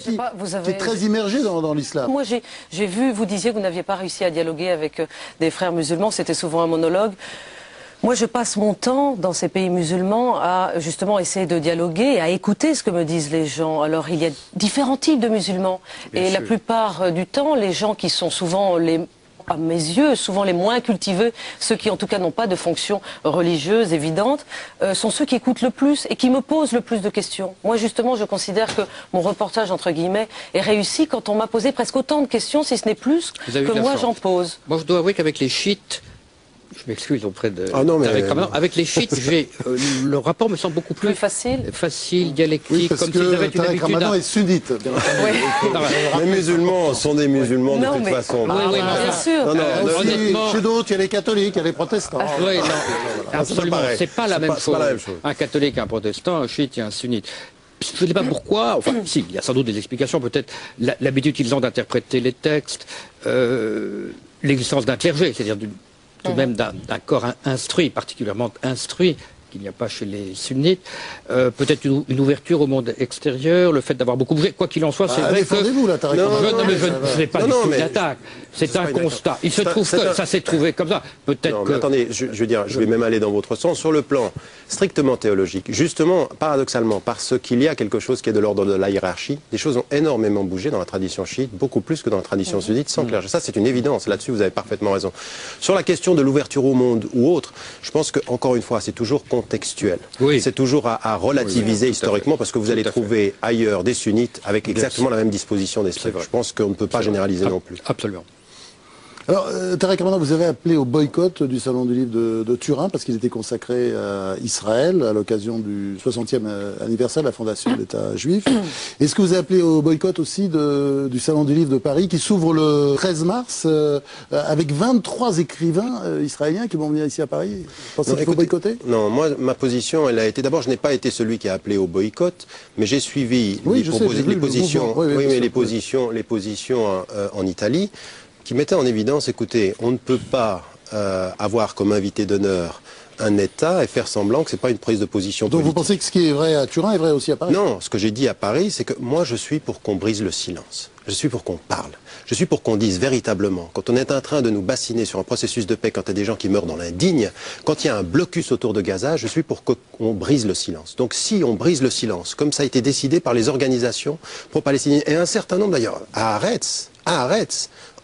est très immergé dans l'islam. Moi, j'ai vu, vous disiez que vous n'aviez pas réussi à dialoguer avec des frères musulmans, c'était souvent un monologue. Moi, je passe mon temps dans ces pays musulmans à justement essayer de dialoguer et à écouter ce que me disent les gens. Alors, il y a différents types de musulmans. Et la plupart du temps, les gens qui sont souvent à mes yeux, souvent les moins cultivés, ceux qui en tout cas n'ont pas de fonction religieuse évidente, sont ceux qui écoutent le plus et qui me posent le plus de questions. Moi justement, je considère que mon reportage, entre guillemets, est réussi quand on m'a posé presque autant de questions, si ce n'est plus, que moi j'en pose. Moi je dois avouer qu'avec les chiites, je m'excuse auprès de... avec les chiites, le rapport me semble beaucoup plus facile, dialectique, oui, comme s'ils avaient une habitude... Ramadan est sunnite, bien entendu. Les musulmans sont des musulmans de toute façon. Bien sûr. Chez d'autres, il y a les catholiques, il y a les protestants. Oui, non, absolument, c'est pas la même chose. Un catholique, un protestant, un chiite et un sunnite. Je ne sais pas pourquoi, enfin, si, il y a sans doute des explications, peut-être l'habitude qu'ils ont d'interpréter les textes, l'existence d'un clergé, c'est-à-dire tout de même d'un corps instruit, particulièrement instruit, qu'il n'y a pas chez les sunnites, peut-être une ouverture au monde extérieur, le fait d'avoir beaucoup bougé, quoi qu'il en soit, c'est vrai que... Défendez-vous, là, Tarek. Je n'ai pas du tout d'attaque, c'est un constat. Il se trouve que ça s'est trouvé comme ça, peut-être que... Attendez, je veux dire, je vais même aller dans votre sens, sur le plan strictement théologique, justement, paradoxalement, parce qu'il y a quelque chose qui est de l'ordre de la hiérarchie, des choses ont énormément bougé dans la tradition chiite, beaucoup plus que dans la tradition sunnite, sans clergé. Ça, c'est une évidence, là-dessus, vous avez parfaitement raison. Sur la question de l'ouverture au monde ou autre, je pense que, encore une fois, c'est toujours contextuel. Oui. C'est toujours à relativiser historiquement parce que vous allez trouver ailleurs des sunnites avec exactement la même disposition d'esprit. Je pense qu'on ne peut pas généraliser non plus. Absolument. Alors, Tarek Ramadan, vous avez appelé au boycott du Salon du Livre de Turin parce qu'il était consacré à Israël à l'occasion du 60e anniversaire de la fondation de l'État juif. Est-ce que vous avez appelé au boycott aussi du Salon du Livre de Paris qui s'ouvre le 13 mars avec 23 écrivains israéliens qui vont venir ici à Paris? Pensez qu'il faut boycotter? Non, moi, ma position, elle a été... D'abord, je n'ai pas été celui qui a appelé au boycott, mais j'ai suivi les positions en Italie, qui mettait en évidence, écoutez, on ne peut pas avoir comme invité d'honneur un État et faire semblant que ce n'est pas une prise de position politique. Donc vous pensez que ce qui est vrai à Turin est vrai aussi à Paris? Non, ce que j'ai dit à Paris, c'est que moi je suis pour qu'on brise le silence. Je suis pour qu'on parle. Je suis pour qu'on dise véritablement, quand on est en train de nous bassiner sur un processus de paix, quand il y a des gens qui meurent dans l'indigne, quand il y a un blocus autour de Gaza, je suis pour qu'on brise le silence. Donc si on brise le silence, comme ça a été décidé par les organisations pro-palestiniennes, et un certain nombre d'ailleurs, à Haaretz,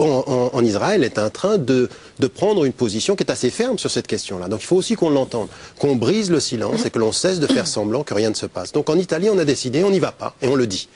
en Israël est en train de prendre une position qui est assez ferme sur cette question-là. Donc il faut aussi qu'on l'entende, qu'on brise le silence et que l'on cesse de faire semblant que rien ne se passe. Donc en Italie, on a décidé, on n'y va pas, et on le dit.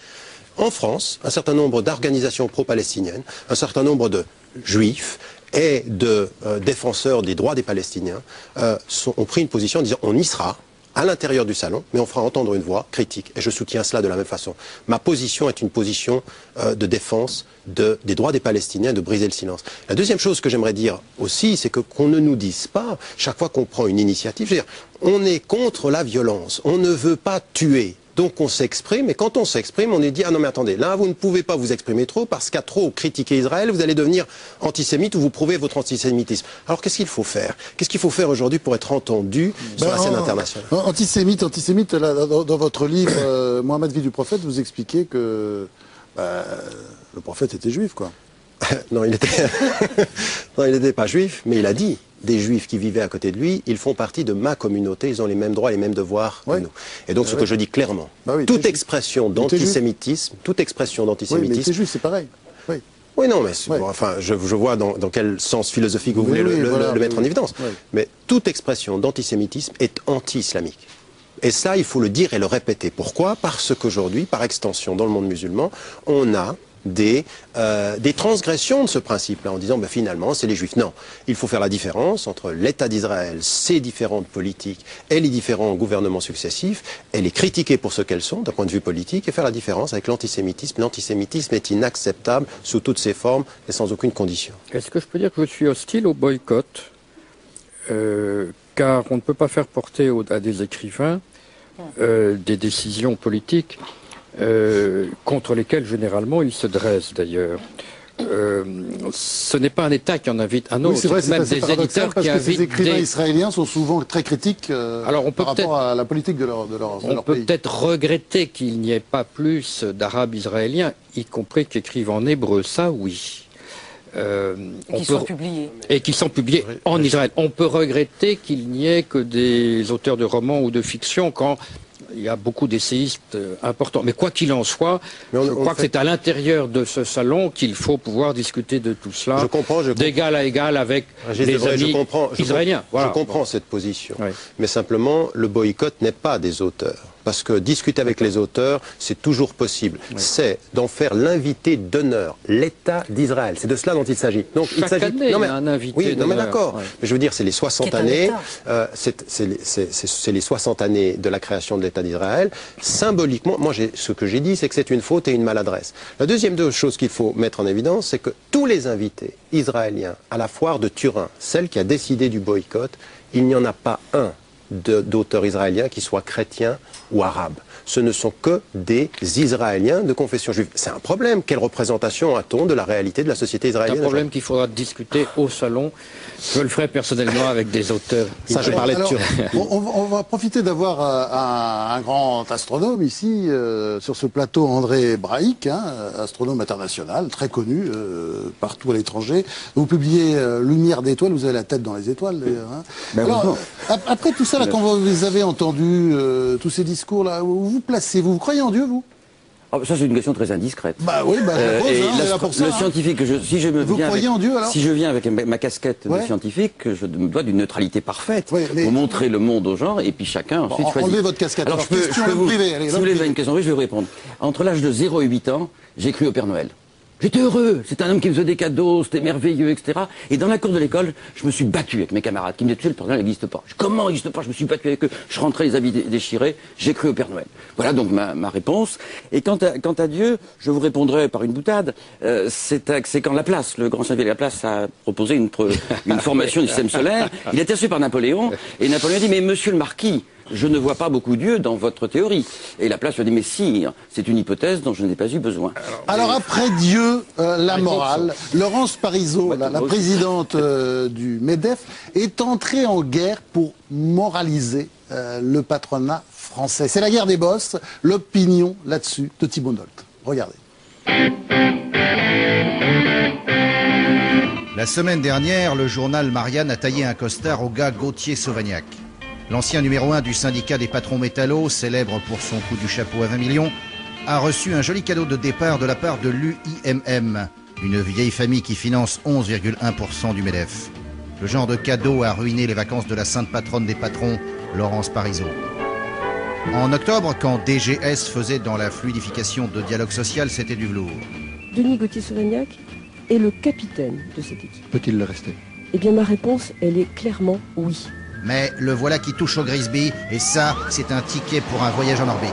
En France, un certain nombre d'organisations pro-palestiniennes, un certain nombre de juifs et de défenseurs des droits des Palestiniens ont pris une position en disant on y sera, à l'intérieur du salon, mais on fera entendre une voix critique. Et je soutiens cela de la même façon. Ma position est une position de défense des droits des Palestiniens, de briser le silence. La deuxième chose que j'aimerais dire aussi, c'est qu'on ne nous dise pas, chaque fois qu'on prend une initiative, je veux dire, on est contre la violence, on ne veut pas tuer. Donc on s'exprime, et quand on s'exprime, on est dit « Ah non mais attendez, là vous ne pouvez pas vous exprimer trop, parce qu'à trop critiquer Israël, vous allez devenir antisémite ou vous prouvez votre antisémitisme. » Alors qu'est-ce qu'il faut faire? Qu'est-ce qu'il faut faire aujourd'hui pour être entendu sur la scène internationale? Antisémite, là, dans votre livre, Mohammed vie du prophète, vous expliquez que le prophète était juif, quoi. Non, il n'était pas juif, mais il a dit des juifs qui vivaient à côté de lui, ils font partie de ma communauté, ils ont les mêmes droits et les mêmes devoirs que nous. Et donc ce que je dis clairement, toute expression d'antisémitisme, Oui, mais c'est juif, c'est pareil. Oui, non, mais enfin, je vois dans quel sens philosophique vous voulez le mettre en évidence. Mais toute expression d'antisémitisme est anti-islamique. Et ça, il faut le dire et le répéter. Pourquoi? Parce qu'aujourd'hui, par extension, dans le monde musulman, on a des transgressions de ce principe-là, en disant ben, finalement c'est les juifs. Non, il faut faire la différence entre l'État d'Israël, ses différentes politiques et les différents gouvernements successifs, et les critiquer pour ce qu'elles sont d'un point de vue politique, et faire la différence avec l'antisémitisme. L'antisémitisme est inacceptable sous toutes ses formes et sans aucune condition. Est-ce que je peux dire que je suis hostile au boycott car on ne peut pas faire porter à des écrivains des décisions politiques contre lesquelles généralement ils se dressent d'ailleurs. ce n'est pas un État qui en invite un autre, oui, c'est vrai, même des éditeurs parce qui que invitent ces écrivains israéliens sont souvent très critiques par rapport à la politique de leur pays. On peut peut-être regretter qu'il n'y ait pas plus d'Arabes israéliens, y compris qui écrivent en hébreu, ça oui. Qui sont publiés. Et qui sont publiés en Israël. On peut regretter qu'il n'y ait que des auteurs de romans ou de fiction quand il y a beaucoup d'essayistes importants. Mais quoi qu'il en soit, je crois que c'est à l'intérieur de ce salon qu'il faut pouvoir discuter de tout cela, d'égal à égal avec les amis israéliens. Je comprends cette position, mais simplement, le boycott n'est pas des auteurs. Parce que discuter avec les auteurs, c'est toujours possible. C'est d'en faire l'invité d'honneur, l'État d'Israël. C'est de cela dont il s'agit. Donc, il s'agit un invité d'honneur. Mais d'accord. Mais je veux dire, c'est les 60 années. C'est les 60 années de la création de l'État d'Israël. Symboliquement, moi, ce que j'ai dit, c'est que c'est une faute et une maladresse. La deuxième chose qu'il faut mettre en évidence, c'est que tous les invités israéliens à la foire de Turin, celle qui a décidé du boycott, il n'y en a pas un d'auteurs israéliens qui soient chrétiens ou arabes. Ce ne sont que des Israéliens de confession juive. C'est un problème. Quelle représentation a-t-on de la réalité de la société israélienne? C'est un problème qu'il faudra discuter au salon. Je le ferai personnellement avec des auteurs. Ça, je parlais de Turin. On va profiter d'avoir un grand astronome ici, sur ce plateau, André Braic, astronome international, très connu partout à l'étranger. Vous publiez Lumière d'étoiles, vous avez la tête dans les étoiles d'ailleurs. Alors, après tout ça, là, quand vous avez entendu tous ces discours-là, où vous placez-vous? Vous croyez en Dieu, vous? Ça, c'est une question très indiscrète. Bah oui, je pose, le scientifique, si je viens avec ma casquette de scientifique, je me dois d'une neutralité parfaite pour montrer le monde aux gens et puis chacun ensuite choisit. Enlevez votre casquette. Alors, je peux vous priver. Si vous voulez une question, je vais vous répondre. Entre l'âge de 0 et 8 ans, j'ai cru au Père Noël. J'étais heureux, c'était un homme qui me faisait des cadeaux, c'était merveilleux, etc. Et dans la cour de l'école, je me suis battu avec mes camarades qui me disaient, le Père Noël n'existe pas. Comment n'existe pas? Je me suis battu avec eux, je rentrais les habits déchirés, j'ai cru au Père Noël. Voilà donc ma réponse. Et quant à Dieu, je vous répondrai par une boutade. C'est quand Laplace, le grand scientifique Laplace, a proposé une formation du système solaire. Il a été reçu par Napoléon, et Napoléon a dit, mais monsieur le marquis, je ne vois pas beaucoup Dieu dans votre théorie. Et Laplace lui a dit, mais sire, c'est une hypothèse dont je n'ai pas eu besoin. Alors après Dieu, la morale, Laurence Parisot, la présidente du MEDEF, est entrée en guerre pour moraliser le patronat français. C'est la guerre des boss, l'opinion là-dessus de Thibault Nolte. Regardez. La semaine dernière, le journal Marianne a taillé un costard au gars Gauthier Sauvagnac. L'ancien numéro 1 du syndicat des patrons métallos, célèbre pour son coup du chapeau à 20 millions, a reçu un joli cadeau de départ de la part de l'UIMM, une vieille famille qui finance 11,1% du MEDEF. Le genre de cadeau a ruiné les vacances de la sainte patronne des patrons, Laurence Parisot. En octobre, quand DGS faisait dans la fluidification de dialogue social, c'était du velours. Denis Gauthier-Sauvagnac est le capitaine de cette équipe. Peut-il le rester? Eh bien, ma réponse, elle est clairement oui. Mais le voilà qui touche au Grisby, et ça, c'est un ticket pour un voyage en orbite.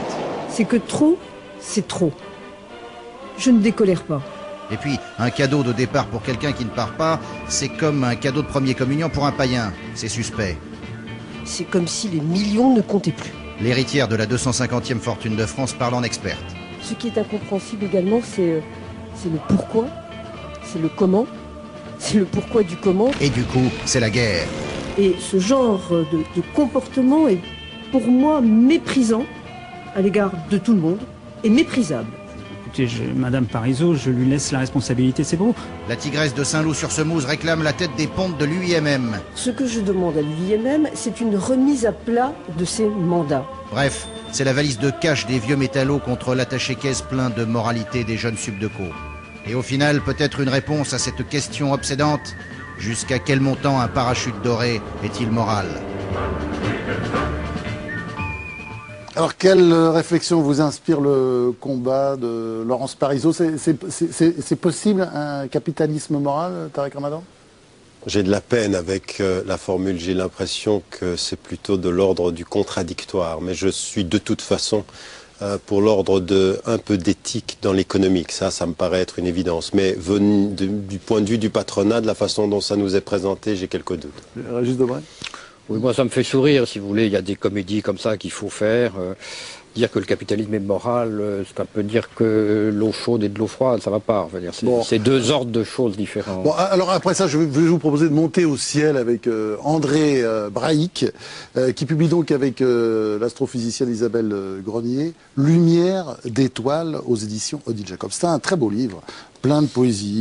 C'est que trop, c'est trop. Je ne décolère pas. Et puis, un cadeau de départ pour quelqu'un qui ne part pas, c'est comme un cadeau de premier communion pour un païen. C'est suspect. C'est comme si les millions ne comptaient plus. L'héritière de la 250e fortune de France parle en experte. Ce qui est incompréhensible également, c'est le pourquoi, c'est le comment, c'est le pourquoi du comment. Et du coup, c'est la guerre. Et ce genre de comportement est pour moi méprisant à l'égard de tout le monde et méprisable. Écoutez, Madame Parisot, je lui laisse la responsabilité de ses propos. La tigresse de Saint-Loup-sur-Semouse réclame la tête des pontes de l'UIMM. Ce que je demande à l'UIMM, c'est une remise à plat de ses mandats. Bref, c'est la valise de cash des vieux métallos contre l'attaché-caisse plein de moralité des jeunes subdeco. Et au final, peut-être une réponse à cette question obsédante. Jusqu'à quel montant un parachute doré est-il moral? Alors, quelle réflexion vous inspire le combat de Laurence Parisot? C'est possible un capitalisme moral, Tarek Ramadan? J'ai de la peine avec la formule. J'ai l'impression que c'est plutôt de l'ordre du contradictoire. Mais je suis de toute façon pour l'ordre de un peu d'éthique dans l'économique. Ça me paraît être une évidence. Mais venu du point de vue du patronat, de la façon dont ça nous est présenté, j'ai quelques doutes. Régis Debray? Oui, moi ça me fait sourire, si vous voulez. Il y a des comédies comme ça qu'il faut faire. Dire que le capitalisme est moral, c'est un peu dire que l'eau chaude et de l'eau froide, ça va pas. C'est deux ordres de choses différentes. Bon, alors après ça, je vais vous proposer de monter au ciel avec André Braic, qui publie donc avec l'astrophysicienne Isabelle Grenier, Lumière d'étoiles aux éditions Odile Jacob. C'est un très beau livre, plein de poésie.